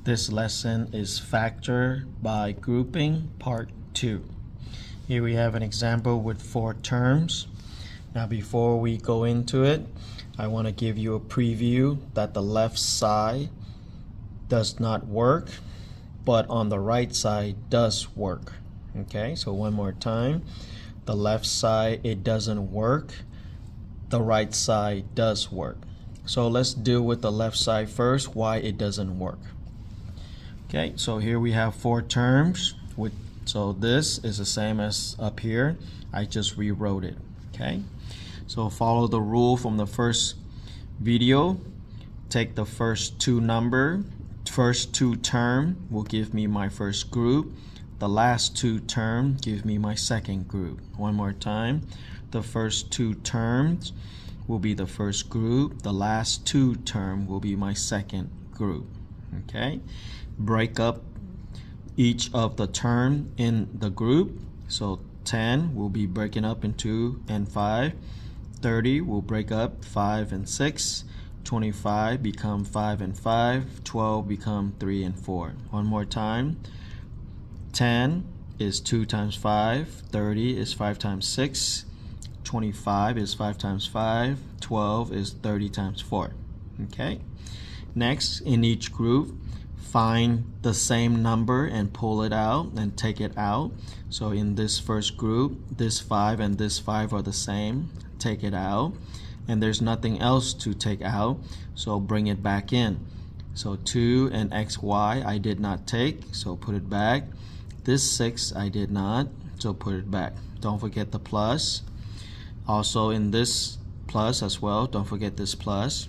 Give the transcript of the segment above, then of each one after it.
This lesson is factor by grouping part 2. Here we have an example with 4 terms. Now before we go into it, I want to give you a preview that the left side does not work, but on the right side does work. Okay, so one more time. The left side, it doesn't work. The right side does work. So let's deal with the left side first, why it doesn't work. Okay, so here we have 4 terms. So this is the same as up here. I just rewrote it. Okay, so follow the rule from the first video. Take the first two term will give me my first group. The last 2 terms give me my second group. One more time. The first 2 terms will be the first group. The last 2 terms will be my second group. Okay, break up each of the term in the group. So 10 will be breaking up into 2 and 5. 30 will break up 5 and 6. 25 become 5 and 5. 12 become 3 and 4. One more time. 10 is 2 times 5. 30 is 5 times 6. 25 is 5 times 5. 12 is 30 times 4. Okay. Next, in each group, find the same number and pull it out and take it out. So in this first group, this 5 and this 5 are the same. Take it out. And there's nothing else to take out, so bring it back in. So 2 and xy I did not take, so put it back. This 6 I did not, so put it back. Don't forget the plus. Also in this plus as well, don't forget this plus.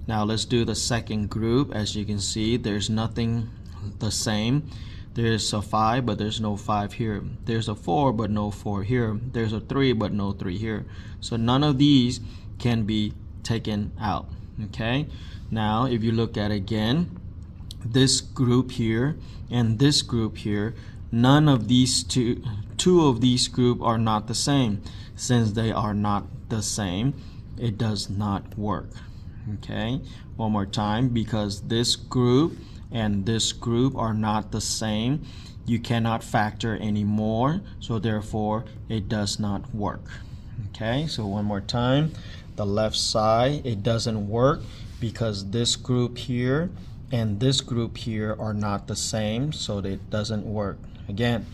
Now let's do the second group. As you can see, there's nothing the same. There's a 5, but there's no 5 here. There's a 4, but no 4 here. There's a 3, but no 3 here. So none of these can be taken out. Okay, now if you look at again, this group here and this group here, none of these two of these group are not the same. Since they are not the same, it does not work. Okay, one more time, because this group and this group are not the same, you cannot factor anymore, so therefore it does not work. Okay, so one more time, the left side, it doesn't work because this group here and this group here are not the same, so it doesn't work. Again,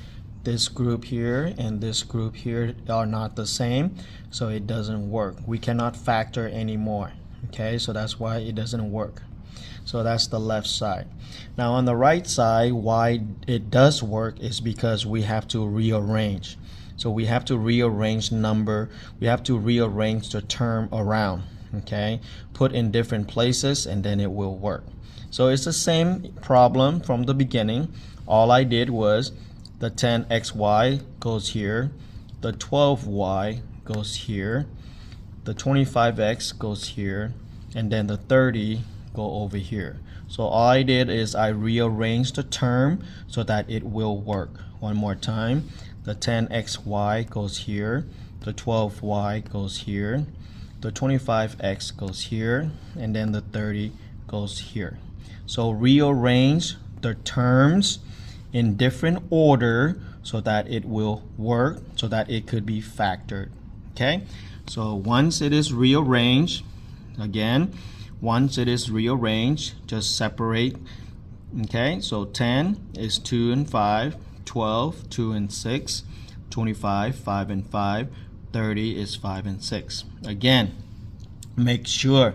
this group here and this group here are not the same, so it doesn't work. We cannot factor anymore. Okay, so that's why it doesn't work. So that's the left side. Now on the right side, why it does work is because we have to rearrange. So we have to rearrange we have to rearrange the term around. Okay, put in different places and then it will work. So it's the same problem from the beginning. All I did was the 10xy goes here, the 12y goes here, the 25x goes here, and then the 30 go over here. So all I did is I rearranged the term so that it will work. One more time, the 10xy goes here, the 12y goes here, the 25x goes here, and then the 30 goes here. So rearrange the terms in different order so that it will work, so that it could be factored. Okay, so once it is rearranged, again, once it is rearranged, just separate. Okay, so 10 is 2 and 5, 12, 2 and 6, 25, 5 and 5, 30 is 5 and 6. Again, make sure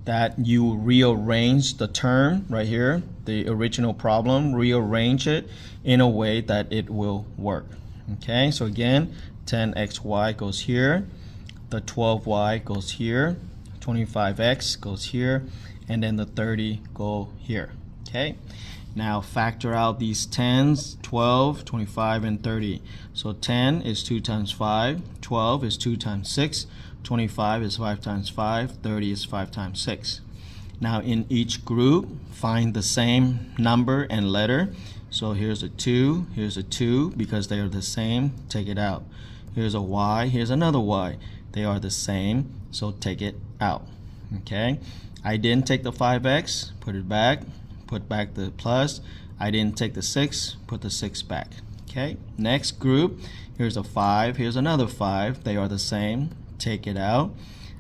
that you rearrange the term right here, the original problem, rearrange it in a way that it will work. Okay, so again, 10xy goes here, the 12y goes here, 25x goes here, and then the 30 go here. Okay, now factor out these 10s, 12, 25, and 30. So 10 is 2 times 5, 12 is 2 times 6, 25 is 5 times 5, 30 is 5 times 6. Now in each group, find the same number and letter. So here's a 2, here's a 2, because they are the same, take it out. Here's a y, here's another y. They are the same, so take it out. Okay, I didn't take the 5x, put it back, put back the plus. I didn't take the 6, put the 6 back. Okay, next group, here's a 5, here's another 5. They are the same. Take it out.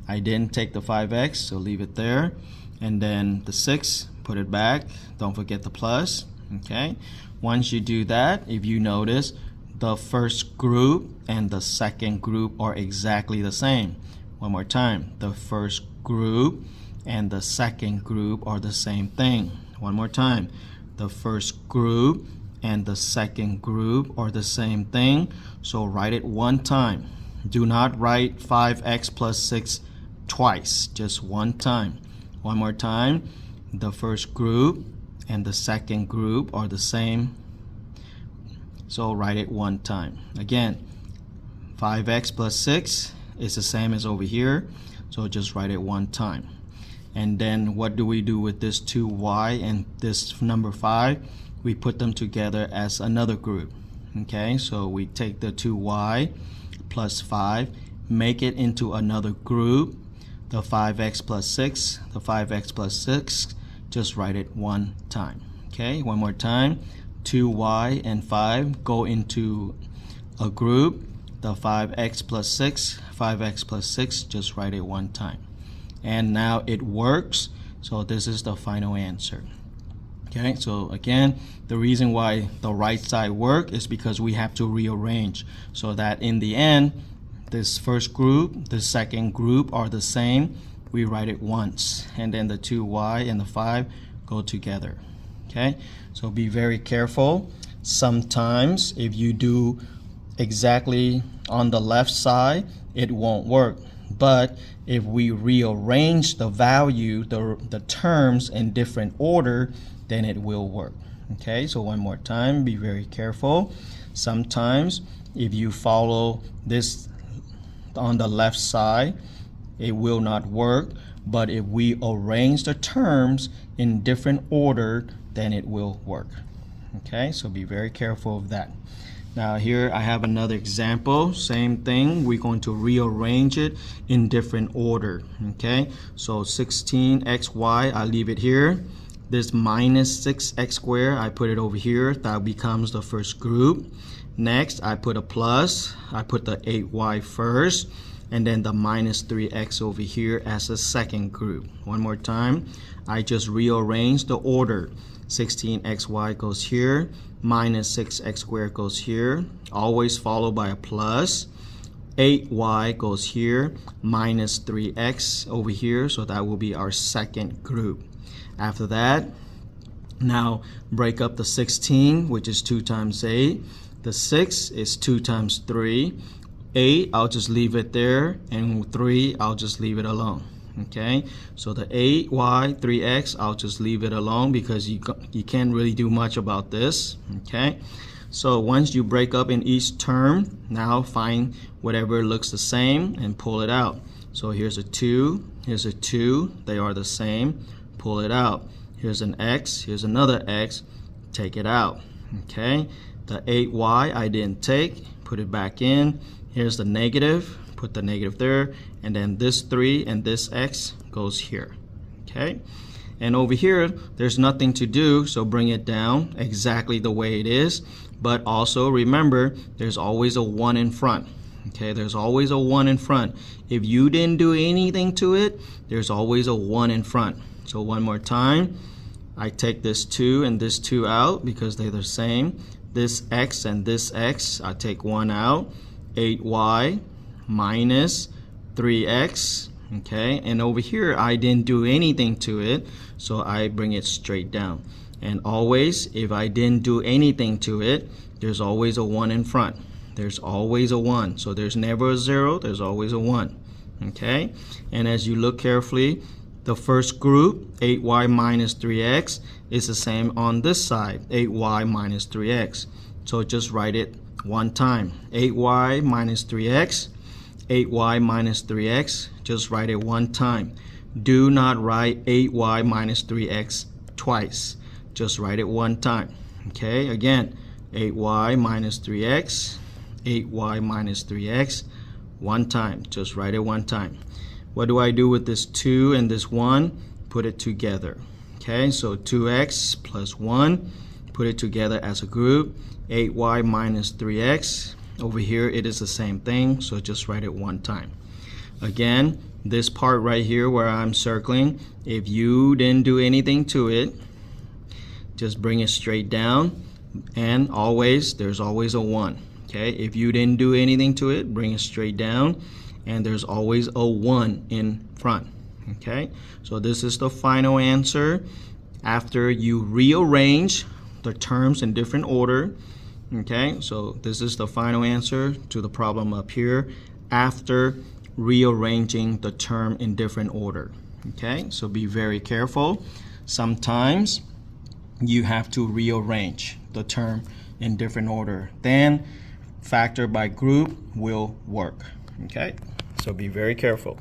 I didn't take the 5x, so leave it there. And then the 6, put it back. Don't forget the plus. Okay, once you do that, if you notice, the first group and the second group are exactly the same. One more time. The first group and the second group are the same thing. One more time. The first group and the second group are the same thing. So write it one time. Do not write 5x plus 6 twice. Just one time. One more time. The first group and the second group are the same. So write it one time. Again, 5x plus 6 is the same as over here. So just write it one time. And then what do we do with this 2y and this number 5? We put them together as another group. Okay, so we take the 2y plus 5, make it into another group. The 5x plus 6, the 5x plus 6, just write it one time. Okay, one more time. 2y and 5 go into a group. The 5x plus 6, 5x plus 6, just write it one time. And now it works. So this is the final answer. Okay, so again, the reason why the right side works is because we have to rearrange so that in the end, this first group, the second group are the same. We write it once, and then the 2y and the 5 go together. Okay, so be very careful. Sometimes if you do exactly on the left side, it won't work. But if we rearrange the value, the terms in different order, then it will work. Okay, so one more time, be very careful. Sometimes if you follow this on the left side, it will not work. But if we arrange the terms in different order, then it will work. Okay, so be very careful of that. Now here I have another example. Same thing. We're going to rearrange it in different order. Okay, so 16xy, I leave it here. This minus 6x squared, I put it over here. That becomes the first group. Next, I put a plus. I put the 8y first. And then the minus 3x over here as a second group. One more time. I just rearrange the order. 16xy goes here. Minus 6x squared goes here. Always followed by a plus. 8y goes here. Minus 3x over here. So that will be our second group. After that, now break up the 16, which is 2 times 8. The 6 is 2 times 3. 8, I'll just leave it there, and 3, I'll just leave it alone. Okay, so the 8y, 3x, I'll just leave it alone because you can't really do much about this. Okay, so once you break up in each term, now find whatever looks the same and pull it out. So here's a 2, here's a 2, they are the same. Pull it out. Here's an x, here's another x, take it out. Okay, the 8y I didn't take, put it back in. Here's the negative, put the negative there, and then this 3 and this x goes here. Okay, and over here there's nothing to do, so bring it down exactly the way it is. But also remember, there's always a 1 in front. Okay, there's always a 1 in front. If you didn't do anything to it, there's always a 1 in front. So one more time, I take this 2 and this 2 out because they're the same. This x and this x, I take 1 out. 8y minus 3x. Okay, and over here I didn't do anything to it, so I bring it straight down. And always, if I didn't do anything to it, there's always a 1 in front. There's always a 1. So there's never a 0, there's always a 1. Okay, and as you look carefully, the first group, 8y minus 3x, is the same on this side, 8y minus 3x. So just write it one time. 8y minus 3x, 8y minus 3x, just write it one time. Do not write 8y minus 3x twice. Just write it one time. Okay, again, 8y minus 3x, 8y minus 3x, one time. Just write it one time. What do I do with this 2 and this 1? Put it together. Okay, so 2x plus 1, put it together as a group. 8y minus 3x. Over here it is the same thing, so just write it one time. Again, this part right here where I'm circling, if you didn't do anything to it, just bring it straight down, and there's always a 1. Okay, if you didn't do anything to it, bring it straight down, and there's always a 1 in front. Okay, so this is the final answer after you rearrange the terms in different order. Okay, so this is the final answer to the problem up here after rearranging the term in different order. Okay, so be very careful. Sometimes you have to rearrange the term in different order. Then factor by group will work. Okay, so be very careful.